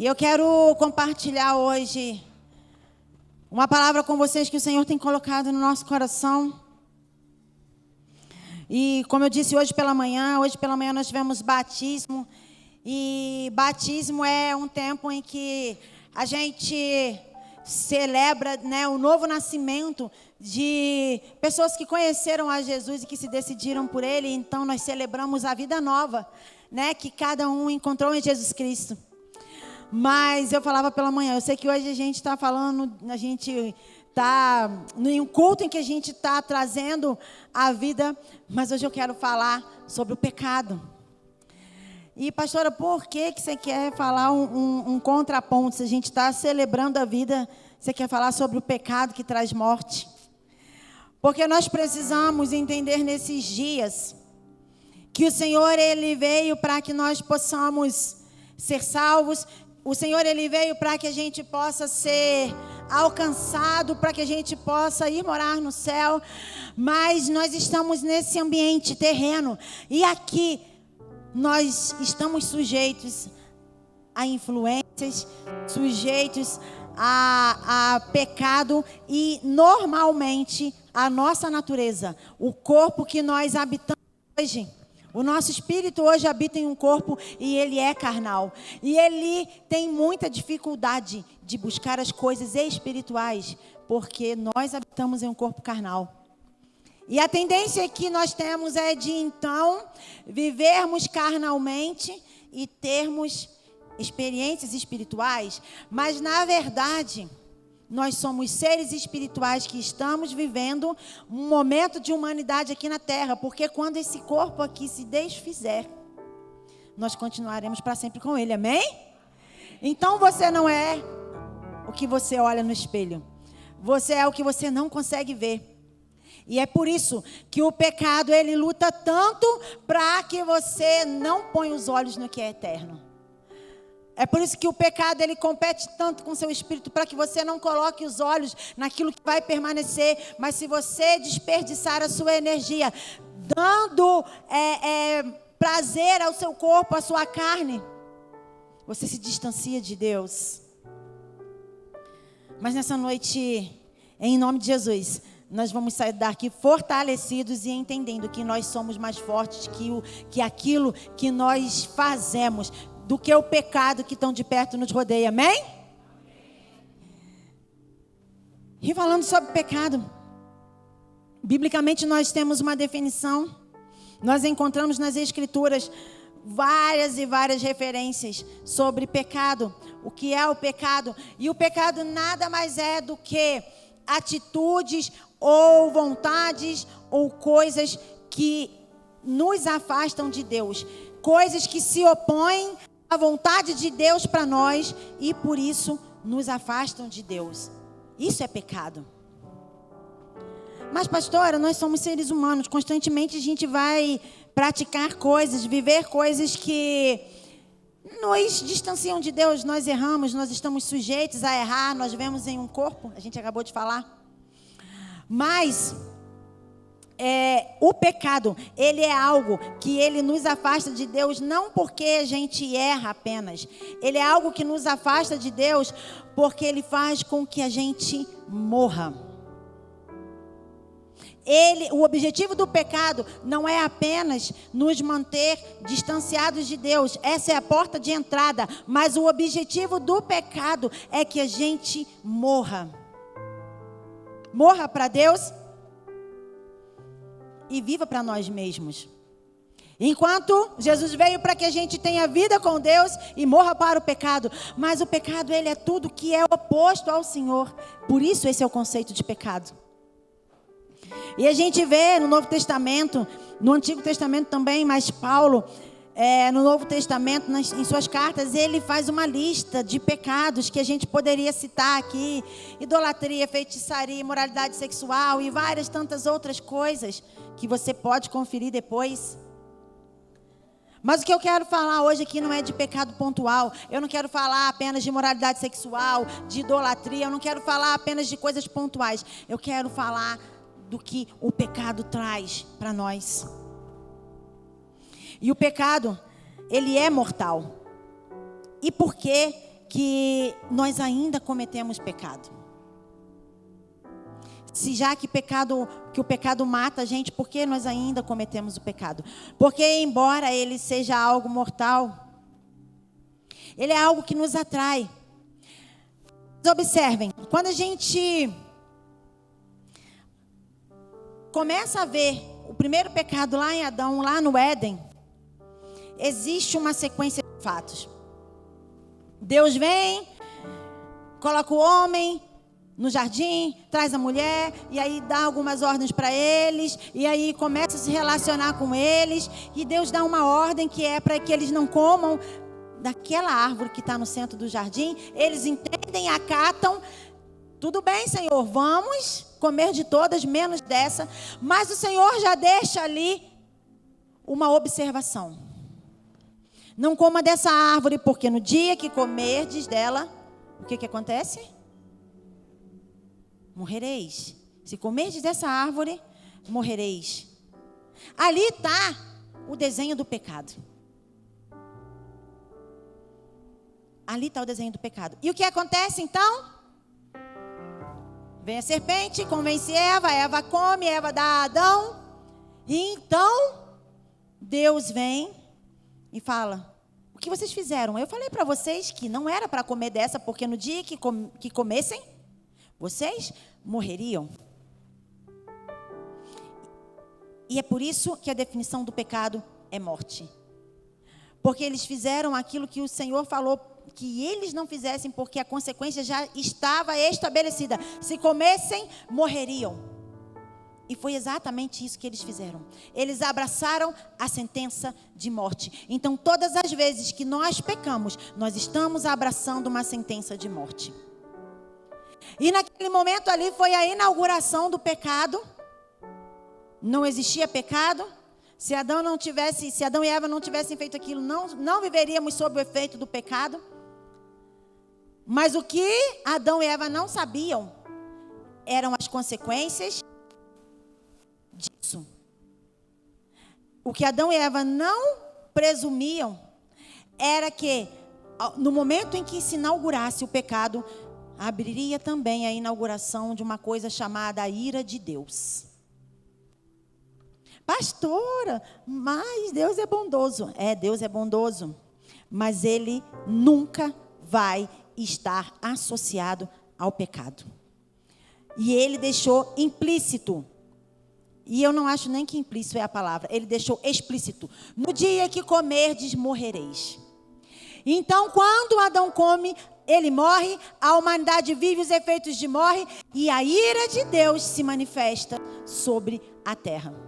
E eu quero compartilhar hoje uma palavra com vocês que o Senhor tem colocado no nosso coração. E como eu disse hoje pela manhã nós tivemos batismo. E batismo é um tempo em que a gente celebra, o novo nascimento de pessoas que conheceram a Jesus e que se decidiram por Ele. Então nós celebramos a vida nova, que cada um encontrou em Jesus Cristo. Mas eu falava pela manhã, eu sei que hoje a gente está falando, a gente está em um culto em que a gente está trazendo a vida, mas hoje eu quero falar sobre o pecado. E pastora, por que você quer falar um contraponto? Se a gente está celebrando a vida, você quer falar sobre o pecado que traz morte? Porque nós precisamos entender nesses dias que o Senhor, Ele veio para que nós possamos ser salvos. O Senhor, Ele veio para que a gente possa ser alcançado, para que a gente possa ir morar no céu. Mas nós estamos nesse ambiente terreno. E aqui nós estamos sujeitos a influências, sujeitos a pecado. E normalmente a nossa natureza, o corpo que nós habitamos hoje, o nosso espírito hoje habita em um corpo e ele é carnal. E ele tem muita dificuldade de buscar as coisas espirituais, porque nós habitamos em um corpo carnal. E a tendência que nós temos é de, então, vivermos carnalmente e termos experiências espirituais. Mas, na verdade, nós somos seres espirituais que estamos vivendo um momento de humanidade aqui na Terra. Porque quando esse corpo aqui se desfizer, nós continuaremos para sempre com ele. Amém? Então você não é o que você olha no espelho. Você é o que você não consegue ver. E é por isso que o pecado, ele luta tanto para que você não ponha os olhos no que é eterno. É por isso que o pecado, ele compete tanto com o seu espírito, para que você não coloque os olhos naquilo que vai permanecer. Mas se você desperdiçar a sua energia, dando prazer ao seu corpo, à sua carne, você se distancia de Deus. Mas nessa noite, em nome de Jesus, nós vamos sair daqui fortalecidos e entendendo que nós somos mais fortes que aquilo que nós fazemos, do que o pecado que tão de perto nos rodeia. Amém? E falando sobre pecado, biblicamente nós temos uma definição. Nós encontramos nas Escrituras várias e várias referências sobre pecado. O que é o pecado? E o pecado nada mais é do que atitudes ou vontades ou coisas que nos afastam de Deus. Coisas que se opõem à vontade de Deus para nós e por isso nos afastam de Deus. Isso é pecado. Mas pastora, nós somos seres humanos. Constantemente a gente vai praticar coisas, viver coisas que nos distanciam de Deus. Nós erramos, nós estamos sujeitos a errar. Nós vivemos em um corpo, a gente acabou de falar. Mas o pecado, ele é algo que ele nos afasta de Deus, não porque a gente erra apenas. Ele é algo que nos afasta de Deus porque ele faz com que a gente morra. O objetivo do pecado não é apenas nos manter distanciados de Deus. Essa é a porta de entrada. Mas o objetivo do pecado é que a gente morra. Morra para Deus e viva para nós mesmos. Enquanto Jesus veio para que a gente tenha vida com Deus e morra para o pecado. Mas o pecado, ele é tudo que é oposto ao Senhor. Por isso esse é o conceito de pecado. E a gente vê no Novo Testamento, no Antigo Testamento também, mas Paulo, no Novo Testamento, em suas cartas, ele faz uma lista de pecados que a gente poderia citar aqui. Idolatria, feitiçaria, imoralidade sexual e várias tantas outras coisas que você pode conferir depois. Mas o que eu quero falar hoje aqui não é de pecado pontual. Eu não quero falar apenas de imoralidade sexual, de idolatria. Eu não quero falar apenas de coisas pontuais. Eu quero falar do que o pecado traz para nós. E o pecado, ele é mortal. E por que que nós ainda cometemos pecado? Se já que o pecado mata a gente, por que nós ainda cometemos o pecado? Porque embora ele seja algo mortal, ele é algo que nos atrai. Observem, quando a gente começa a ver o primeiro pecado lá em Adão, lá no Éden, existe uma sequência de fatos. Deus vem, coloca o homem no jardim, traz a mulher, e aí dá algumas ordens para eles, e aí começa a se relacionar com eles, e Deus dá uma ordem que é para que eles não comam daquela árvore que está no centro do jardim. Eles entendem, acatam. Tudo bem, Senhor, vamos comer de todas, menos dessa. Mas o Senhor já deixa ali uma observação. Não coma dessa árvore, porque no dia que comerdes dela, o que acontece? Morrereis. Se comerdes dessa árvore, morrereis. Ali está o desenho do pecado. Ali está o desenho do pecado. E o que acontece então? Vem a serpente, convence Eva, Eva come, Eva dá a Adão. E então, Deus vem e fala: o que vocês fizeram? Eu falei para vocês que não era para comer dessa, porque no dia que comessem, vocês morreriam. E é por isso que a definição do pecado é morte. Porque eles fizeram aquilo que o Senhor falou que eles não fizessem, porque a consequência já estava estabelecida. Se comessem, morreriam. E foi exatamente isso que eles fizeram. Eles abraçaram a sentença de morte. Então, todas as vezes que nós pecamos, nós estamos abraçando uma sentença de morte. E naquele momento ali foi a inauguração do pecado. Não existia pecado. Se Adão e Eva não tivessem feito aquilo, não viveríamos sob o efeito do pecado. Mas o que Adão e Eva não sabiam eram as consequências disso. O que Adão e Eva não presumiam era que, no momento em que se inaugurasse o pecado, abriria também a inauguração de uma coisa chamada a ira de Deus. Pastora, mas Deus é bondoso. Deus é bondoso, mas Ele nunca vai estar associado ao pecado. E Ele deixou implícito. E eu não acho nem que implícito é a palavra. Ele deixou explícito. No dia que comerdes, morrereis. Então, quando Adão come, ele morre, a humanidade vive os efeitos de morte, e a ira de Deus se manifesta sobre a terra.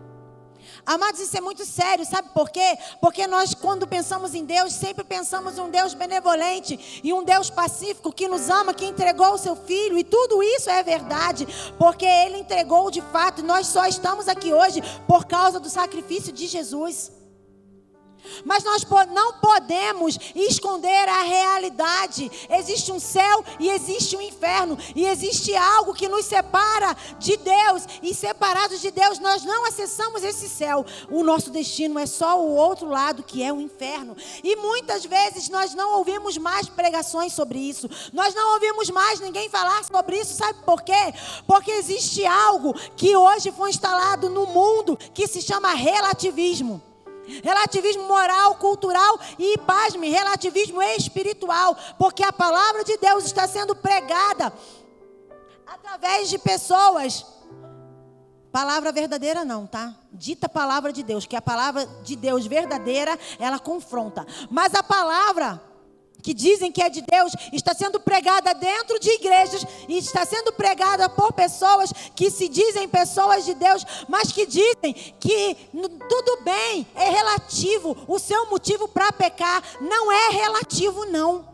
Amados, isso é muito sério, sabe por quê? Porque nós, quando pensamos em Deus, sempre pensamos em um Deus benevolente e um Deus pacífico que nos ama, que entregou o seu Filho, e tudo isso é verdade, porque Ele entregou de fato, e nós só estamos aqui hoje por causa do sacrifício de Jesus. Mas nós não podemos esconder a realidade. Existe um céu e existe um inferno. E existe algo que nos separa de Deus. E separados de Deus, nós não acessamos esse céu. O nosso destino é só o outro lado, que é o inferno. E muitas vezes nós não ouvimos mais pregações sobre isso. Nós não ouvimos mais ninguém falar sobre isso. Sabe por quê? Porque existe algo que hoje foi instalado no mundo que se chama relativismo. Relativismo moral, cultural e, pasme, relativismo espiritual. Porque a palavra de Deus está sendo pregada através de pessoas. Palavra verdadeira não, tá? Dita palavra de Deus, que a palavra de Deus verdadeira, ela confronta. Mas a palavra que dizem que é de Deus, está sendo pregada dentro de igrejas, e está sendo pregada por pessoas que se dizem pessoas de Deus, mas que dizem que tudo bem, é relativo, o seu motivo para pecar não é relativo não.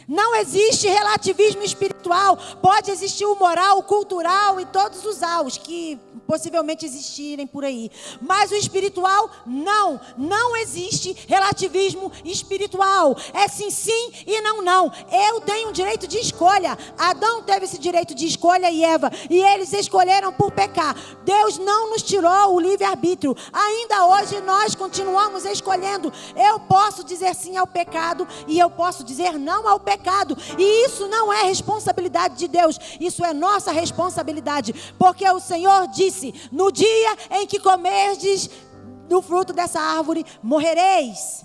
Não existe relativismo espiritual. Pode existir o moral, o cultural e todos os aos que possivelmente existirem por aí. Mas o espiritual, não. Não existe relativismo espiritual. É sim, sim e não, não. Eu tenho um direito de escolha. Adão teve esse direito de escolha e Eva. E eles escolheram por pecar. Deus não nos tirou o livre-arbítrio. Ainda hoje nós continuamos escolhendo. Eu posso dizer sim ao pecado e eu posso dizer não ao pecado. E isso não é responsabilidade de Deus, isso é nossa responsabilidade, porque o Senhor disse: no dia em que comerdes do fruto dessa árvore, morrereis.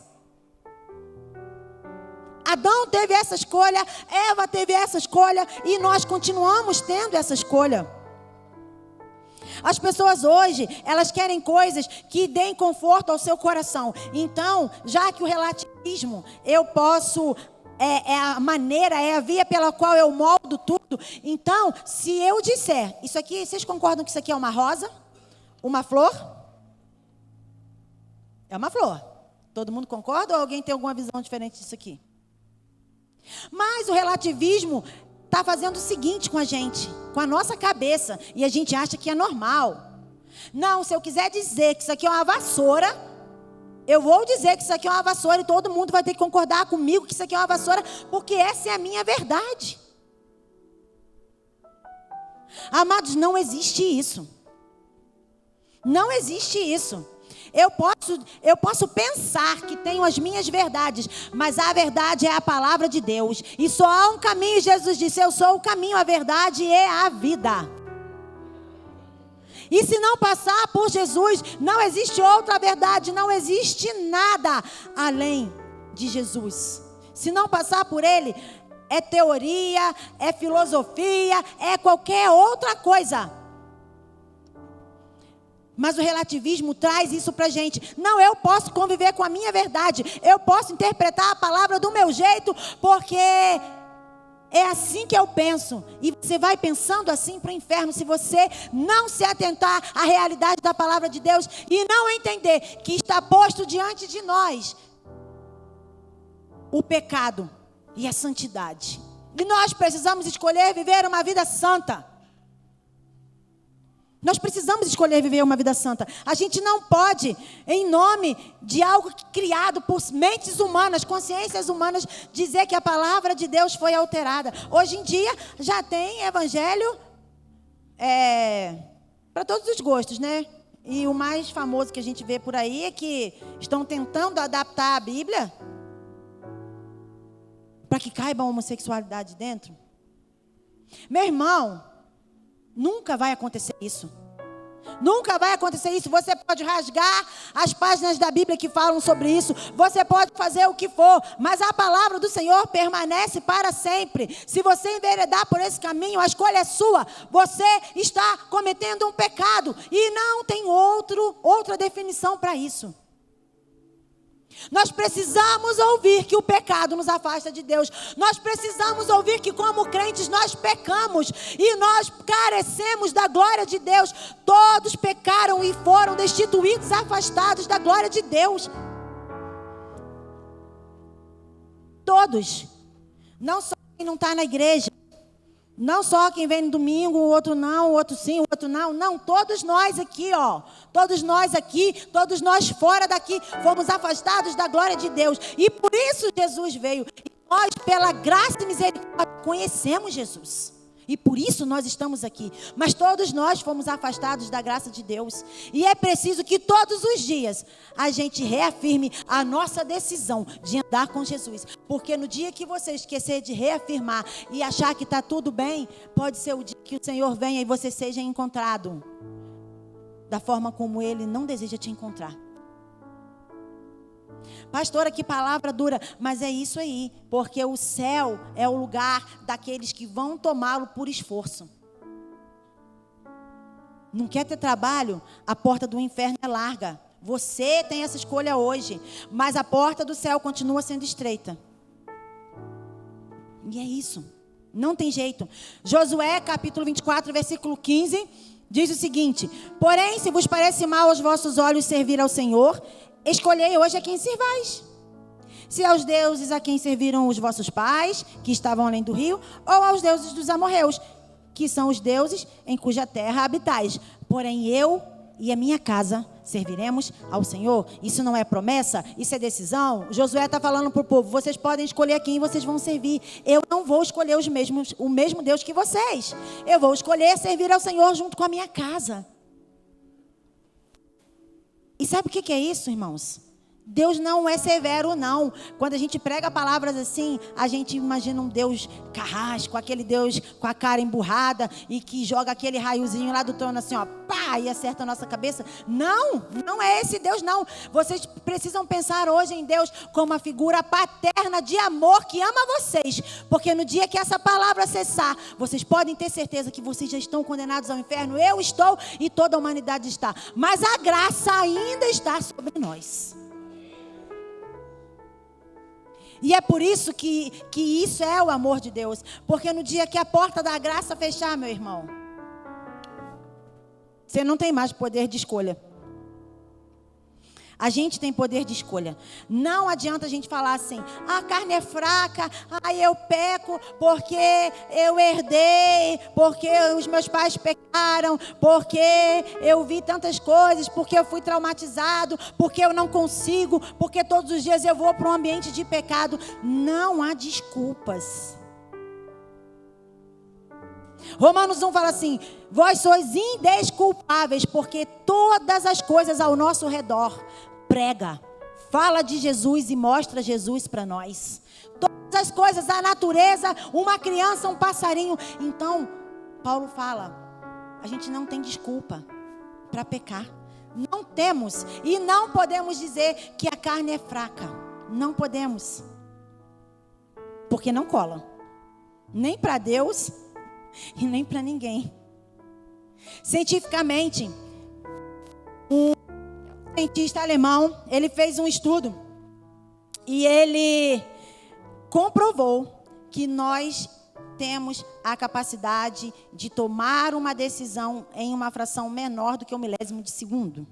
Adão teve essa escolha, Eva teve essa escolha, e nós continuamos tendo essa escolha. As pessoas hoje, elas querem coisas que deem conforto ao seu coração. Então, já que o relativismo, eu posso... É a maneira, é a via pela qual eu moldo tudo. Então, se eu disser, isso aqui, vocês concordam que isso aqui é uma rosa? Uma flor? É uma flor. Todo mundo concorda ou alguém tem alguma visão diferente disso aqui? Mas o relativismo está fazendo o seguinte com a gente, com a nossa cabeça, e a gente acha que é normal. Não, se eu quiser dizer que isso aqui é uma vassoura, eu vou dizer que isso aqui é uma vassoura e todo mundo vai ter que concordar comigo que isso aqui é uma vassoura, porque essa é a minha verdade. Amados, não existe isso. Não existe isso. Eu posso pensar que tenho as minhas verdades, mas a verdade é a palavra de Deus. E só há um caminho, Jesus disse: eu sou o caminho, a verdade e a vida. E se não passar por Jesus, não existe outra verdade, não existe nada além de Jesus. Se não passar por Ele, é teoria, é filosofia, é qualquer outra coisa. Mas o relativismo traz isso pra gente. Não, eu posso conviver com a minha verdade, eu posso interpretar a palavra do meu jeito, porque... é assim que eu penso. E você vai pensando assim para o inferno se você não se atentar à realidade da palavra de Deus e não entender que está posto diante de nós o pecado e a santidade. E nós precisamos escolher viver uma vida santa. Nós precisamos escolher viver uma vida santa. A gente não pode, em nome de algo criado por mentes humanas, consciências humanas, dizer que a palavra de Deus foi alterada. Hoje em dia, já tem evangelho para todos os gostos, né? E o mais famoso que a gente vê por aí é que estão tentando adaptar a Bíblia para que caiba a homossexualidade dentro. Meu irmão, nunca vai acontecer isso. Nunca vai acontecer isso. Você pode rasgar as páginas da Bíblia que falam sobre isso. Você pode fazer o que for. Mas a palavra do Senhor permanece para sempre. Se você enveredar por esse caminho, a escolha é sua. Você está cometendo um pecado. E não tem outra definição para isso. Nós precisamos ouvir que o pecado nos afasta de Deus. Nós precisamos ouvir que como crentes nós pecamos e nós carecemos da glória de Deus. Todos pecaram e foram destituídos, afastados da glória de Deus. Todos. Não só quem não está na igreja. Não só quem vem no domingo, o outro não, o outro sim, o outro não. Não, todos nós aqui, ó. Todos nós aqui, todos nós fora daqui, fomos afastados da glória de Deus. E por isso Jesus veio. E nós, pela graça e misericórdia, conhecemos Jesus. E por isso nós estamos aqui. Mas todos nós fomos afastados da graça de Deus. E é preciso que todos os dias a gente reafirme a nossa decisão de andar com Jesus. Porque no dia que você esquecer de reafirmar e achar que está tudo bem, pode ser o dia que o Senhor venha e você seja encontrado da forma como Ele não deseja te encontrar. Pastora, que palavra dura, mas é isso aí, porque o céu é o lugar daqueles que vão tomá-lo por esforço. Não quer ter trabalho? A porta do inferno é larga. Você tem essa escolha hoje, mas a porta do céu continua sendo estreita. E é isso, não tem jeito. Josué capítulo 24, versículo 15, diz o seguinte: porém, se vos parece mal aos vossos olhos servir ao Senhor, escolhei hoje a quem servais. Se aos deuses a quem serviram os vossos pais, que estavam além do rio, ou aos deuses dos amorreus, que são os deuses em cuja terra habitais. Porém eu e a minha casa serviremos ao Senhor. Isso não é promessa, isso é decisão. Josué está falando para o povo: vocês podem escolher quem vocês vão servir. Eu não vou escolher o mesmo Deus que vocês. Eu vou escolher servir ao Senhor junto com a minha casa. E sabe o que é isso, irmãos? Deus não é severo, não. Quando a gente prega palavras assim, a gente imagina um Deus carrasco, aquele Deus com a cara emburrada e que joga aquele raiozinho lá do trono assim, ó, pá, e acerta a nossa cabeça. Não, não é esse Deus, não. Vocês precisam pensar hoje em Deus como uma figura paterna de amor que ama vocês. Porque no dia que essa palavra cessar, vocês podem ter certeza que vocês já estão condenados ao inferno. Eu estou e toda a humanidade está. Mas a graça ainda está sobre nós. E é por isso que isso é o amor de Deus. Porque no dia que a porta da graça fechar, meu irmão, você não tem mais poder de escolha. A gente tem poder de escolha. Não adianta a gente falar assim: a carne é fraca, eu peco porque eu herdei, porque os meus pais pecaram, porque eu vi tantas coisas, porque eu fui traumatizado, porque eu não consigo, porque todos os dias eu vou para um ambiente de pecado. Não há desculpas. Romanos 1 fala assim: vós sois indesculpáveis, porque todas as coisas ao nosso redor prega, fala de Jesus e mostra Jesus para nós. Todas as coisas, a natureza, uma criança, um passarinho. Então, Paulo fala, a gente não tem desculpa para pecar. Não temos e não podemos dizer que a carne é fraca. Não podemos. Porque não cola. Nem para Deus e nem para ninguém. Cientificamente, um cientista alemão, ele fez um estudo e ele comprovou que nós temos a capacidade de tomar uma decisão em uma fração menor do que 1/1000 de segundo.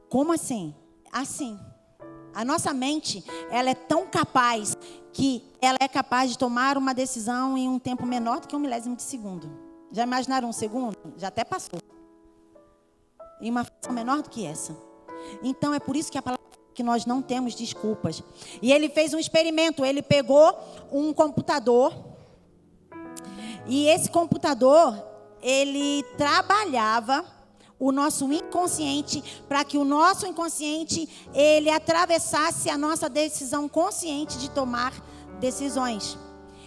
Como assim? Assim. A nossa mente, ela é tão capaz que ela é capaz de tomar uma decisão em um tempo menor do que 1/1000 de segundo. Já imaginaram um segundo? Já até passou. Em uma fração menor do que essa. Então é por isso que a palavra que nós não temos desculpas. E ele fez um experimento. Ele pegou um computador. E esse computador, ele trabalhava o nosso inconsciente, para que o nosso inconsciente, ele atravessasse a nossa decisão consciente de tomar decisões.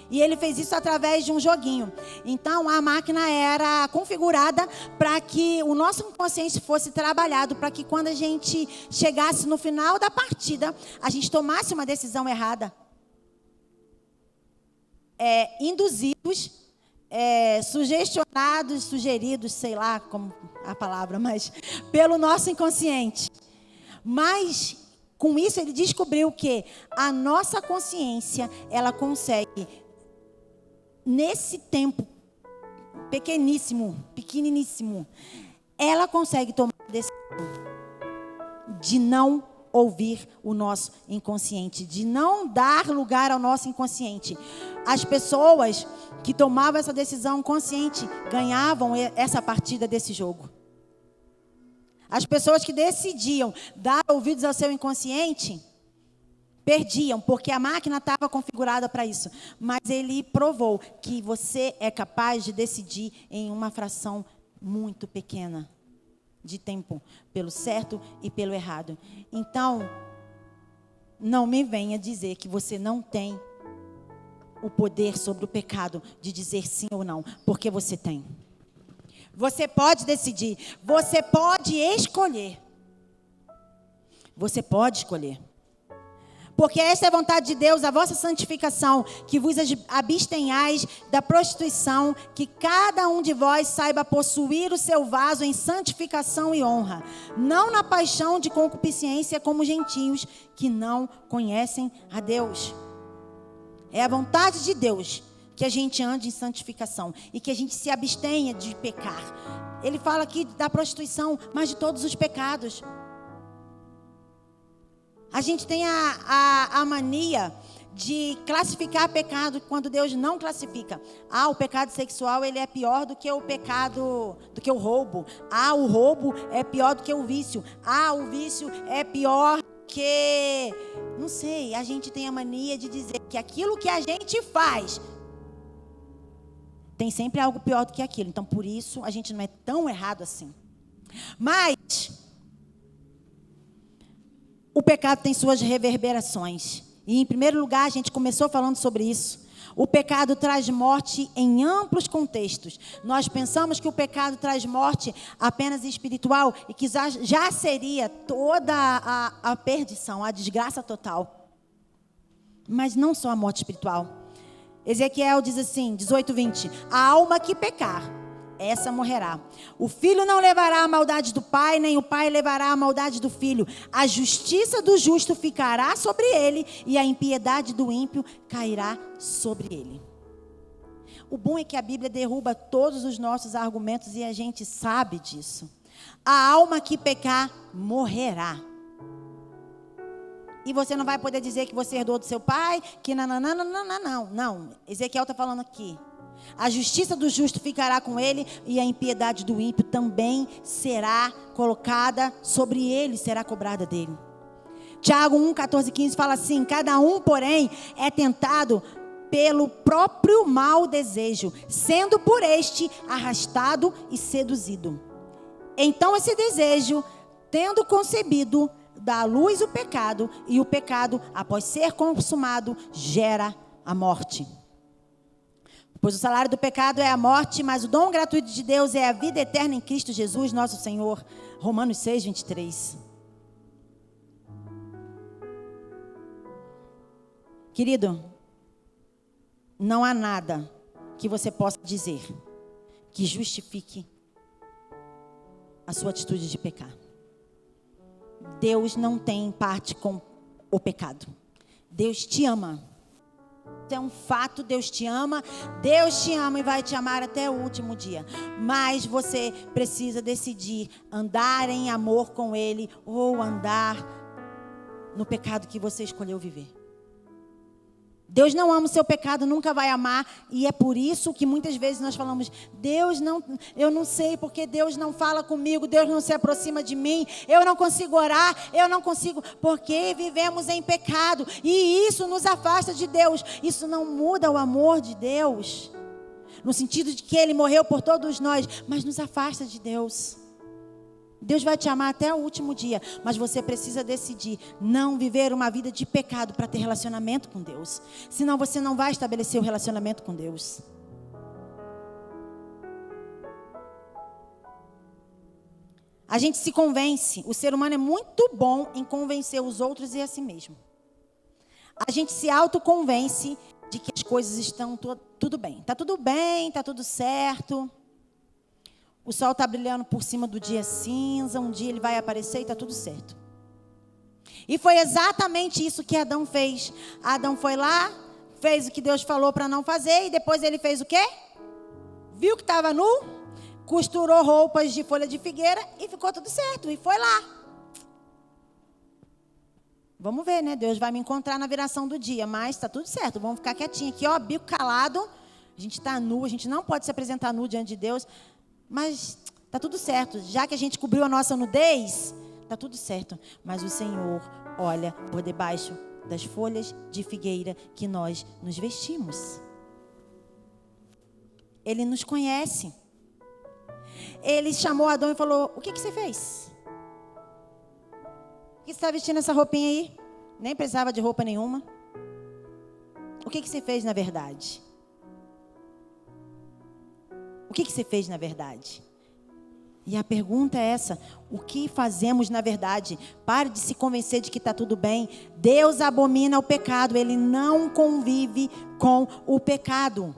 E ele fez isso através de um joguinho. Então, a máquina era configurada para que o nosso inconsciente fosse trabalhado, para que quando a gente chegasse no final da partida, a gente tomasse uma decisão errada. Induzidos, sugestionados, sugeridos, sei lá como a palavra, mas pelo nosso inconsciente. Mas com isso ele descobriu que a nossa consciência, ela consegue, nesse tempo pequeniníssimo, ela consegue tomar a decisão de não ouvir o nosso inconsciente, de não dar lugar ao nosso inconsciente. As pessoas que tomavam essa decisão consciente ganhavam essa partida desse jogo. As pessoas que decidiam dar ouvidos ao seu inconsciente perdiam, porque a máquina estava configurada para isso. Mas ele provou que você é capaz de decidir em uma fração muito pequena de tempo, pelo certo e pelo errado. Então, não me venha dizer que você não tem o poder sobre o pecado de dizer sim ou não, porque você tem. Você pode decidir, você pode escolher. Você pode escolher. Porque esta é a vontade de Deus, a vossa santificação, que vos abstenhais da prostituição, que cada um de vós saiba possuir o seu vaso em santificação e honra, não na paixão de concupiscência como gentios que não conhecem a Deus. É a vontade de Deus que a gente ande em santificação e que a gente se abstenha de pecar. Ele fala aqui da prostituição, mas de todos os pecados. A gente tem a mania de classificar pecado quando Deus não classifica. O pecado sexual, ele é pior do que o pecado, do que o roubo. O roubo é pior do que o vício. O vício é pior que... Não sei, a gente tem a mania de dizer que aquilo que a gente faz tem sempre algo pior do que aquilo. Então, por isso, a gente não é tão errado assim. Mas o pecado tem suas reverberações. E, em primeiro lugar, a gente começou falando sobre isso. O pecado traz morte em amplos contextos. Nós pensamos que o pecado traz morte apenas espiritual e que já seria toda a perdição, a desgraça total. Mas não só a morte espiritual. Ezequiel diz assim, 18:20. A alma que pecar, essa morrerá. O filho não levará a maldade do pai, nem o pai levará a maldade do filho. A justiça do justo ficará sobre ele, e a impiedade do ímpio cairá sobre ele. O bom é que a Bíblia derruba todos os nossos argumentos e a gente sabe disso. A alma que pecar, morrerá. E você não vai poder dizer que você herdou do seu pai, que não. Ezequiel está falando aqui. A justiça do justo ficará com ele, e a impiedade do ímpio também será colocada sobre ele, será cobrada dele. Tiago 1:14-15 fala assim: cada um, porém, é tentado pelo próprio mau desejo, sendo por este arrastado e seduzido. Então esse desejo, tendo concebido, dá à luz o pecado, e o pecado, após ser consumado, gera a morte. Pois o salário do pecado é a morte, mas o dom gratuito de Deus é a vida eterna em Cristo Jesus, nosso Senhor. Romanos 6:23. Querido, não há nada que você possa dizer que justifique a sua atitude de pecar. Deus não tem parte com o pecado. Deus te ama. É um fato, Deus te ama e vai te amar até o último dia. Mas você precisa decidir andar em amor com Ele ou andar no pecado que você escolheu viver. Deus não ama o seu pecado, nunca vai amar, e é por isso que muitas vezes nós falamos: eu não sei porque Deus não fala comigo, Deus não se aproxima de mim, eu não consigo orar, porque vivemos em pecado, e isso nos afasta de Deus. Isso não muda o amor de Deus, no sentido de que Ele morreu por todos nós, mas nos afasta de Deus. Deus vai te amar até o último dia, mas você precisa decidir não viver uma vida de pecado para ter relacionamento com Deus. Senão você não vai estabelecer o relacionamento com Deus. A gente se convence, o ser humano é muito bom em convencer os outros e a si mesmo. A gente se autoconvence de que as coisas estão tudo bem. Está tudo bem, está tudo certo. O sol está brilhando por cima do dia cinza, um dia ele vai aparecer e está tudo certo. E foi exatamente isso que Adão fez. Adão foi lá, fez o que Deus falou para não fazer, e depois ele fez o quê? Viu que estava nu, costurou roupas de folha de figueira e ficou tudo certo, e foi lá. Vamos ver, né? Deus vai me encontrar na viração do dia, mas está tudo certo, vamos ficar quietinho aqui, ó, bico calado. A gente está nu, a gente não pode se apresentar nu diante de Deus. Mas está tudo certo, já que a gente cobriu a nossa nudez, está tudo certo. Mas o Senhor olha por debaixo das folhas de figueira que nós nos vestimos. Ele nos conhece. Ele chamou Adão e falou: o que você fez? Por que você está vestindo essa roupinha aí? Nem precisava de roupa nenhuma. O que você fez na verdade? O que você fez na verdade? E a pergunta é essa: o que fazemos na verdade? Pare de se convencer de que está tudo bem. Deus abomina o pecado, Ele não convive com o pecado.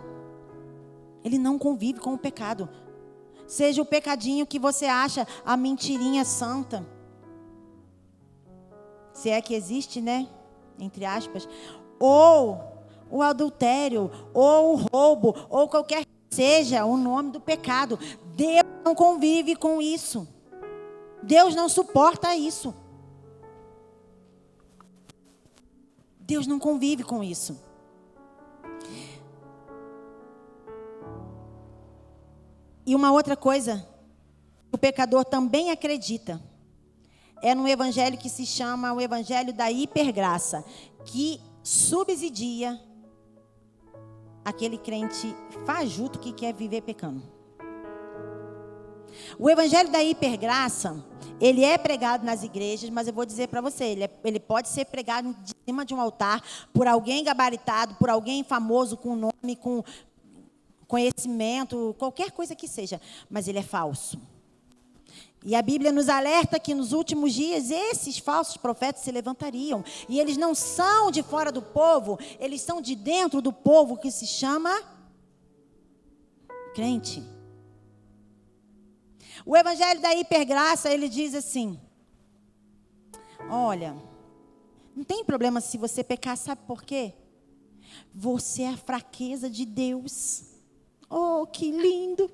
Ele não convive com o pecado. Seja o pecadinho que você acha, a mentirinha santa. Se é que existe, né? Entre aspas. Ou o adultério, ou o roubo, ou qualquer seja o nome do pecado. Deus não convive com isso. Deus não suporta isso. Deus não convive com isso. E uma outra coisa, o pecador também acredita, é no evangelho que se chama o evangelho da hipergraça, que subsidia aquele crente fajuto que quer viver pecando. O evangelho da hipergraça, ele é pregado nas igrejas, mas eu vou dizer para você, ele pode ser pregado de cima de um altar por alguém gabaritado, por alguém famoso, com nome, com conhecimento, qualquer coisa que seja, mas ele é falso. E a Bíblia nos alerta que nos últimos dias esses falsos profetas se levantariam. E eles não são de fora do povo, eles são de dentro do povo, que se chama crente. O evangelho da hipergraça, ele diz assim: olha, não tem problema se você pecar, sabe por quê? Você é a fraqueza de Deus. Oh, que lindo!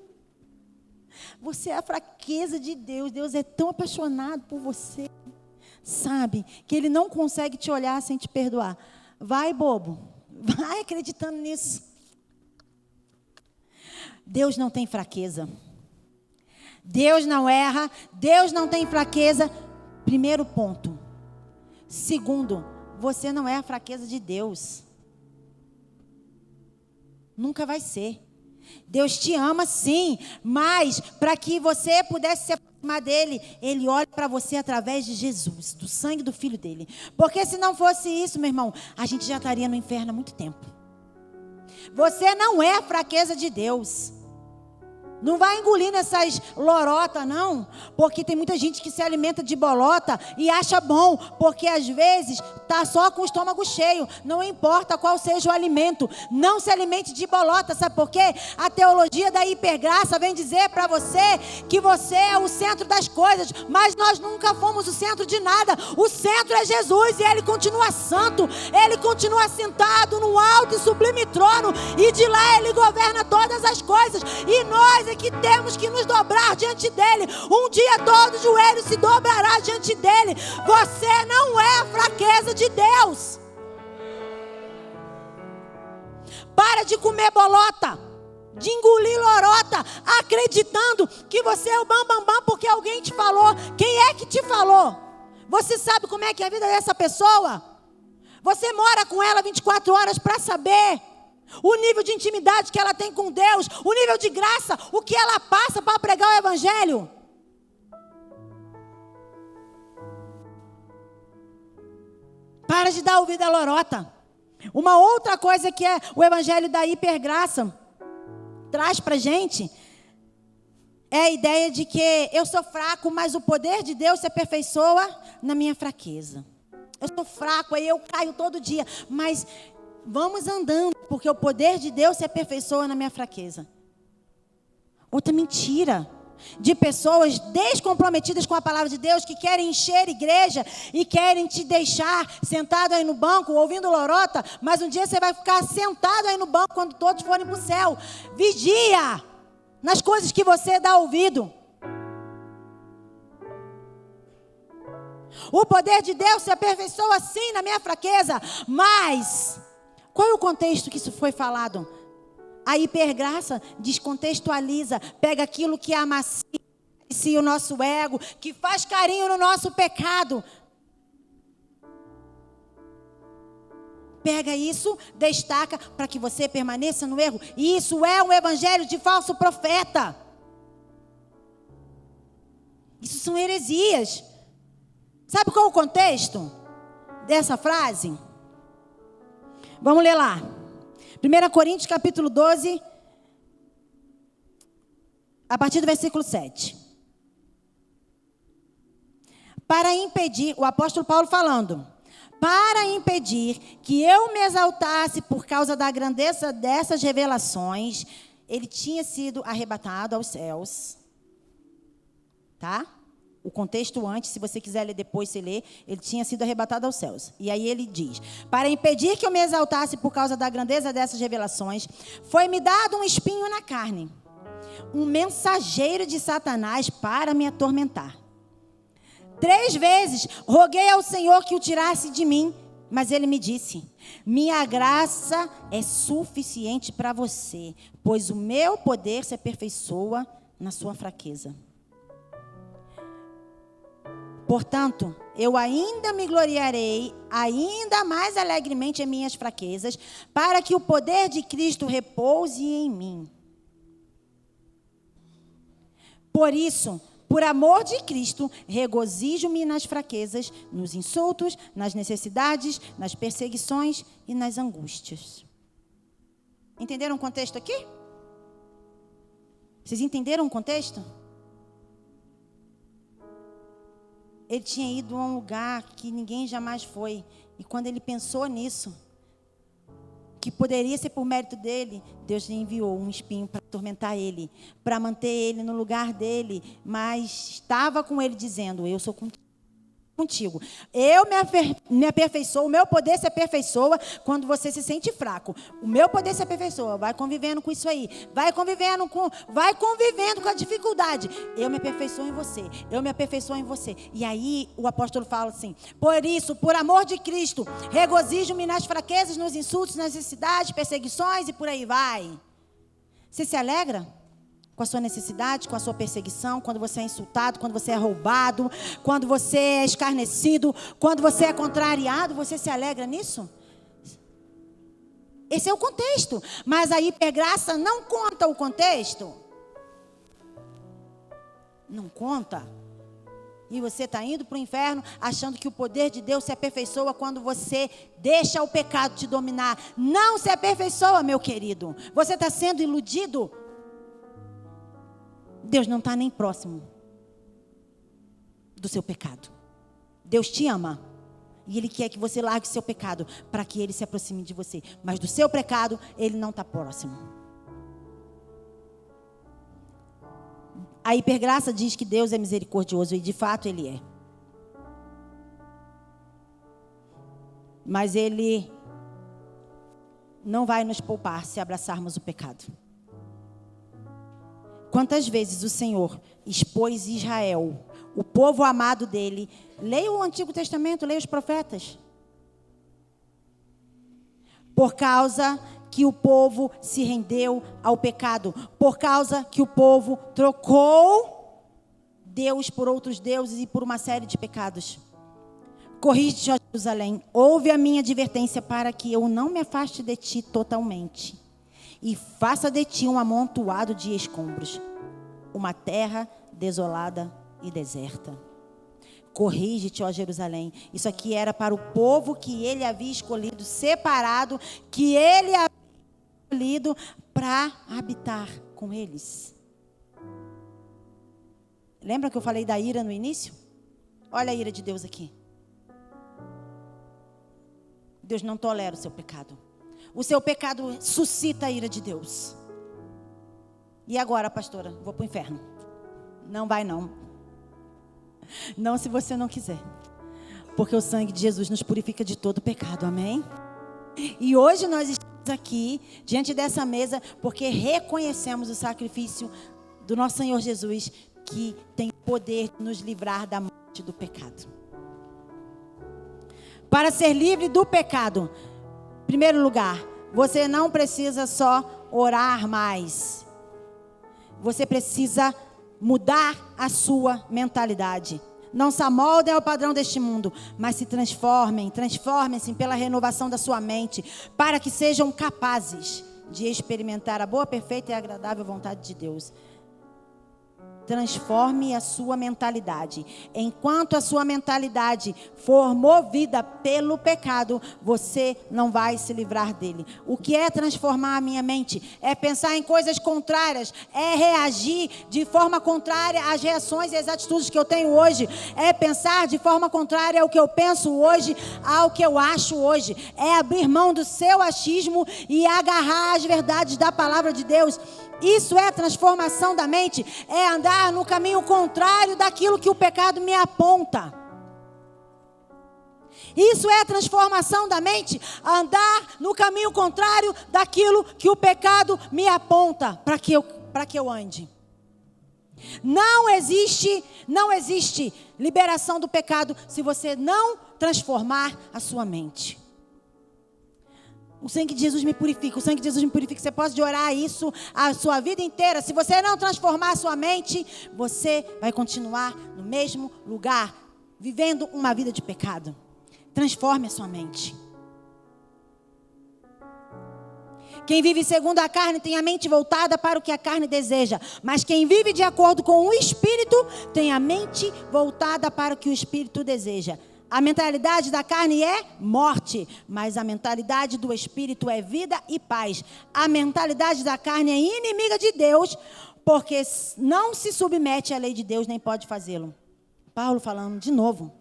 Você é a fraqueza de Deus. Deus é tão apaixonado por você, sabe, que Ele não consegue te olhar sem te perdoar. Vai, bobo, vai acreditando nisso. Deus não tem fraqueza. Deus não erra. Deus não tem fraqueza. Primeiro ponto. Segundo, você não é a fraqueza de Deus. Nunca vai ser. Deus te ama sim, mas para que você pudesse se aproximar dele, ele olha para você através de Jesus, do sangue do Filho dele. Porque se não fosse isso, meu irmão, a gente já estaria no inferno há muito tempo. Você não é a fraqueza de Deus. Não vai engolindo essas lorotas, não. Porque tem muita gente que se alimenta de bolota e acha bom. Porque às vezes está só com o estômago cheio. Não importa qual seja o alimento. Não se alimente de bolota. Sabe por quê? A teologia da hipergraça vem dizer para você que você é o centro das coisas. Mas nós nunca fomos o centro de nada. O centro é Jesus e Ele continua santo. Ele continua sentado no alto e sublime trono. E de lá Ele governa todas as coisas. E nós é que temos que nos dobrar diante dele. Um dia todo joelho se dobrará diante dele. Você não é a fraqueza de Deus. Para de comer bolota, de engolir lorota, acreditando que você é o bambambam porque alguém te falou. Quem é que te falou? Você sabe como é que é a vida dessa pessoa? Você mora com ela 24 horas para saber o nível de intimidade que ela tem com Deus, o nível de graça, o que ela passa para pregar o evangelho. Para de dar ouvido à lorota. Uma outra coisa que é o evangelho da hipergraça traz para a gente é a ideia de que eu sou fraco, mas o poder de Deus se aperfeiçoa na minha fraqueza. Eu sou fraco, aí eu caio todo dia, mas vamos andando, porque o poder de Deus se aperfeiçoa na minha fraqueza. Outra mentira de pessoas descomprometidas com a palavra de Deus, que querem encher igreja e querem te deixar sentado aí no banco, ouvindo lorota, mas um dia você vai ficar sentado aí no banco quando todos forem para o céu. Vigia nas coisas que você dá ouvido. O poder de Deus se aperfeiçoa sim na minha fraqueza, mas qual é o contexto que isso foi falado? A hipergraça descontextualiza, pega aquilo que amacia o nosso ego, que faz carinho no nosso pecado. Pega isso, destaca para que você permaneça no erro. E isso é um evangelho de falso profeta. Isso são heresias. Sabe qual é o contexto dessa frase? Vamos ler lá. 1 Coríntios capítulo 12, a partir do versículo 7. Para impedir, o apóstolo Paulo falando, para impedir que eu me exaltasse por causa da grandeza dessas revelações, ele tinha sido arrebatado aos céus. Tá? O contexto antes, se você quiser ler depois, você lê, ele tinha sido arrebatado aos céus. E aí ele diz, para impedir que eu me exaltasse por causa da grandeza dessas revelações, foi-me dado um espinho na carne, um mensageiro de Satanás para me atormentar. 3 vezes roguei ao Senhor que o tirasse de mim. Mas ele me disse: minha graça é suficiente para você, pois o meu poder se aperfeiçoa na sua fraqueza. Portanto, eu ainda me gloriarei, ainda mais alegremente em minhas fraquezas, para que o poder de Cristo repouse em mim. Por isso, por amor de Cristo, regozijo-me nas fraquezas, nos insultos, nas necessidades, nas perseguições e nas angústias. Entenderam o contexto aqui? Vocês entenderam o contexto? Ele tinha ido a um lugar que ninguém jamais foi. E quando ele pensou nisso, que poderia ser por mérito dele, Deus lhe enviou um espinho para atormentar ele, para manter ele no lugar dele, mas estava com ele dizendo: eu sou contigo. Eu me aperfeiçoo, o meu poder se aperfeiçoa quando você se sente fraco. O meu poder se aperfeiçoa. Vai convivendo com isso aí. Vai convivendo com a dificuldade. Eu me aperfeiçoo em você. Eu me aperfeiçoo em você. E aí o apóstolo fala assim: por isso, por amor de Cristo, regozijo-me nas fraquezas, nos insultos, nas necessidades, perseguições e por aí vai. Você se alegra com a sua necessidade, com a sua perseguição, quando você é insultado, quando você é roubado, quando você é escarnecido, quando você é contrariado, você se alegra nisso? Esse é o contexto. Mas a hipergraça não conta o contexto. Não conta. E você está indo para o inferno achando que o poder de Deus se aperfeiçoa quando você deixa o pecado te dominar. Não se aperfeiçoa, meu querido. Você está sendo iludido. Deus não está nem próximo do seu pecado. Deus te ama. E Ele quer que você largue seu pecado para que Ele se aproxime de você. Mas do seu pecado, Ele não está próximo. A hipergraça diz que Deus é misericordioso e de fato Ele é. Mas Ele não vai nos poupar se abraçarmos o pecado. Quantas vezes o Senhor expôs Israel, o povo amado dele. Leia o Antigo Testamento, leia os profetas. Por causa que o povo se rendeu ao pecado. Por causa que o povo trocou Deus por outros deuses e por uma série de pecados. Corrige, ó Jerusalém, ouve a minha advertência para que eu não me afaste de ti totalmente. E faça de ti um amontoado de escombros, uma terra desolada e deserta. Corrige-te, ó Jerusalém. Isso aqui era para o povo que ele havia escolhido, separado, que ele havia escolhido para habitar com eles. Lembra que eu falei da ira no início? Olha a ira de Deus aqui. Deus não tolera o seu pecado. O seu pecado suscita a ira de Deus. E agora, pastora? Vou para o inferno. Não vai não. Não se você não quiser. Porque o sangue de Jesus nos purifica de todo pecado, amém? E hoje nós estamos aqui, diante dessa mesa, porque reconhecemos o sacrifício do nosso Senhor Jesus, que tem poder de nos livrar da morte do pecado. Para ser livre do pecado, em primeiro lugar, você não precisa só orar mais. Você precisa mudar a sua mentalidade. Não se amoldem ao padrão deste mundo, mas se transformem-se pela renovação da sua mente, para que sejam capazes de experimentar a boa, perfeita e agradável vontade de Deus. Transforme a sua mentalidade. Enquanto a sua mentalidade for movida pelo pecado, você não vai se livrar dele. O que é transformar a minha mente? É pensar em coisas contrárias. É reagir de forma contrária às reações e às atitudes que eu tenho hoje. É pensar de forma contrária ao que eu penso hoje, ao que eu acho hoje. É abrir mão do seu achismo e agarrar as verdades da palavra de Deus. Isso é transformação da mente, é andar no caminho contrário daquilo que o pecado me aponta. Isso é transformação da mente, andar no caminho contrário daquilo que o pecado me aponta para que eu ande. Não existe liberação do pecado se você não transformar a sua mente. O sangue de Jesus me purifica, o sangue de Jesus me purifica. Você pode orar isso a sua vida inteira. Se você não transformar a sua mente, você vai continuar no mesmo lugar, vivendo uma vida de pecado. Transforme a sua mente. Quem vive segundo a carne tem a mente voltada para o que a carne deseja. Mas quem vive de acordo com o Espírito tem a mente voltada para o que o Espírito deseja. A mentalidade da carne é morte, mas a mentalidade do Espírito é vida e paz. A mentalidade da carne é inimiga de Deus, porque não se submete à lei de Deus, nem pode fazê-lo. Paulo falando de novo.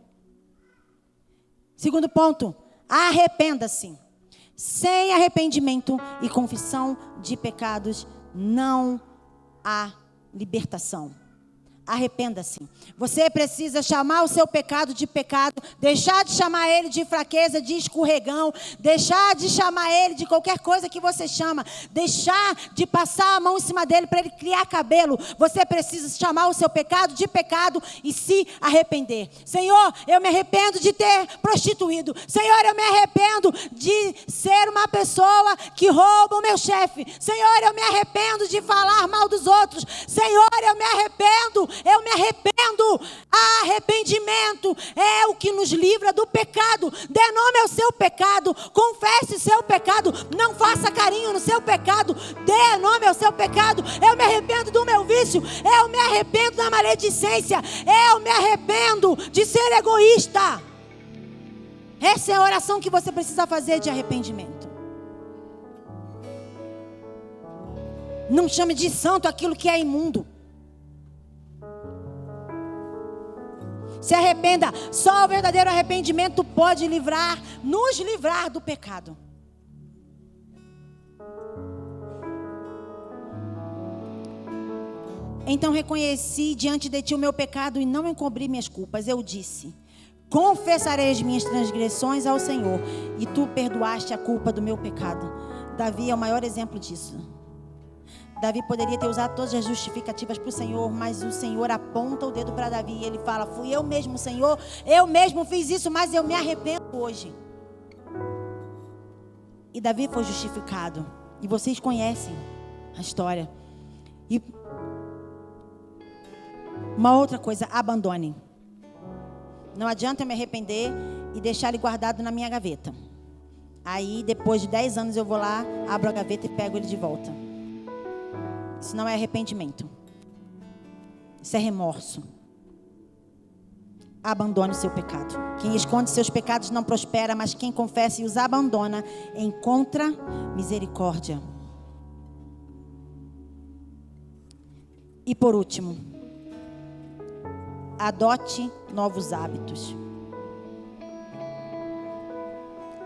Segundo ponto, arrependa-se. Sem arrependimento e confissão de pecados, não há libertação. Arrependa-se. Você precisa chamar o seu pecado de pecado, deixar de chamar ele de fraqueza, de escorregão, deixar de chamar ele de qualquer coisa que você chama, deixar de passar a mão em cima dele para ele criar cabelo. Você precisa chamar o seu pecado de pecado e se arrepender. Senhor, eu me arrependo de ter prostituído. Senhor, eu me arrependo de ser uma pessoa que rouba o meu chefe. Senhor, eu me arrependo de falar mal dos outros. Senhor, eu me arrependo. Eu me arrependo. Arrependimento é o que nos livra do pecado. Dê nome ao seu pecado. Confesse seu pecado. Não faça carinho no seu pecado. Dê nome ao seu pecado. Eu me arrependo do meu vício. Eu me arrependo da maledicência. Eu me arrependo de ser egoísta. Essa é a oração que você precisa fazer de arrependimento. Não chame de santo aquilo que é imundo. Se arrependa. Só o verdadeiro arrependimento pode nos livrar do pecado. Então reconheci diante de ti o meu pecado e não encobri minhas culpas. Eu disse: confessarei as minhas transgressões ao Senhor, e tu perdoaste a culpa do meu pecado. Davi é o maior exemplo disso. Davi poderia ter usado todas as justificativas para o Senhor, mas o Senhor aponta o dedo para Davi e ele fala: fui eu mesmo, Senhor, eu mesmo fiz isso, mas eu me arrependo hoje. E Davi foi justificado. E vocês conhecem a história. E uma outra coisa, abandone. Não adianta eu me arrepender e deixar ele guardado na minha gaveta. Aí depois de 10 anos eu vou lá, abro a gaveta e pego ele de volta. Isso não é arrependimento. Isso é remorso. Abandone o seu pecado. Quem esconde seus pecados não prospera, mas quem confessa e os abandona encontra misericórdia. E por último, adote novos hábitos.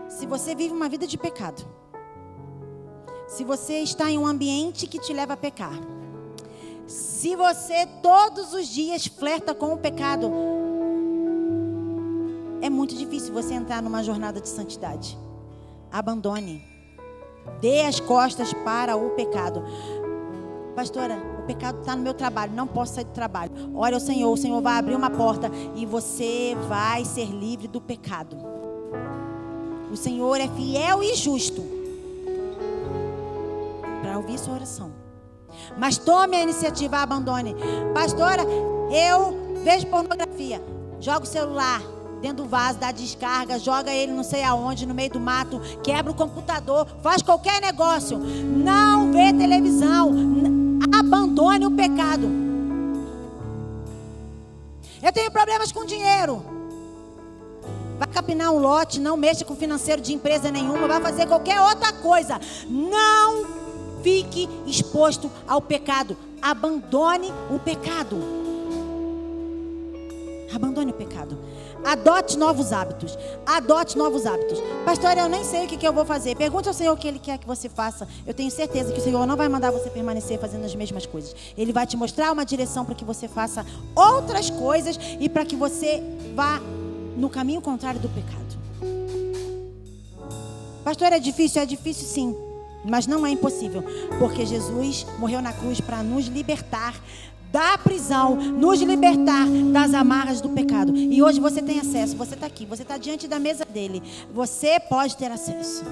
Se você vive uma vida de pecado, se você está em um ambiente que te leva a pecar, se você todos os dias flerta com o pecado, é muito difícil você entrar numa jornada de santidade. Abandone. Dê as costas para o pecado. Pastora, o pecado está no meu trabalho, não posso sair do trabalho. Ore ao Senhor, o Senhor vai abrir uma porta e você vai ser livre do pecado. O Senhor é fiel e justo para ouvir sua oração. Mas tome a iniciativa, abandone. Pastora, eu vejo pornografia. Joga o celular dentro do vaso, dá descarga, joga ele não sei aonde, no meio do mato, quebra o computador, faz qualquer negócio. Não vê televisão. Abandone o pecado. Eu tenho problemas com dinheiro. Vai capinar um lote, não mexa com financeiro de empresa nenhuma, vai fazer qualquer outra coisa. Não fique exposto ao pecado. Abandone o pecado. Abandone o pecado. Adote novos hábitos. Adote novos hábitos. Pastor, eu nem sei o que eu vou fazer. Pergunte ao Senhor o que Ele quer que você faça. Eu tenho certeza que o Senhor não vai mandar você permanecer fazendo as mesmas coisas. Ele vai te mostrar uma direção para que você faça outras coisas e para que você vá no caminho contrário do pecado. Pastor, é difícil sim. Mas não é impossível, porque Jesus morreu na cruz para nos libertar da prisão, nos libertar das amarras do pecado. E hoje você tem acesso, você está aqui, você está diante da mesa dele, você pode ter acesso.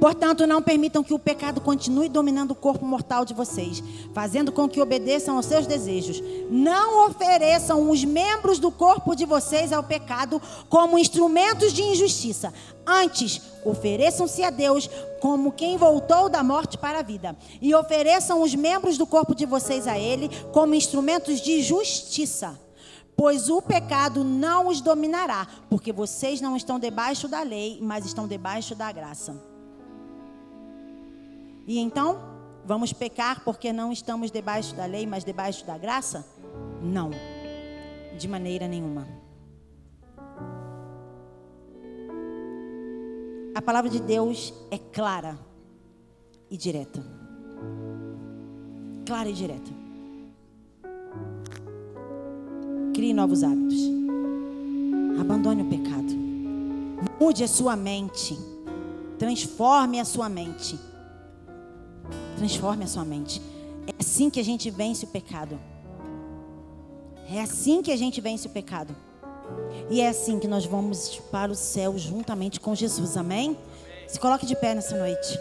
Portanto, não permitam que o pecado continue dominando o corpo mortal de vocês, fazendo com que obedeçam aos seus desejos. Não ofereçam os membros do corpo de vocês ao pecado como instrumentos de injustiça. Antes, ofereçam-se a Deus como quem voltou da morte para a vida. E ofereçam os membros do corpo de vocês a Ele como instrumentos de justiça. Pois o pecado não os dominará, porque vocês não estão debaixo da lei, mas estão debaixo da graça. E então, vamos pecar porque não estamos debaixo da lei, mas debaixo da graça? Não, de maneira nenhuma. A palavra de Deus é clara e direta. Clara e direta. Crie novos hábitos. Abandone o pecado. Mude a sua mente. Transforme a sua mente. Transforme a sua mente. É assim que a gente vence o pecado. É assim que a gente vence o pecado. E é assim que nós vamos para o céu juntamente com Jesus. Amém? Se coloque de pé nessa noite.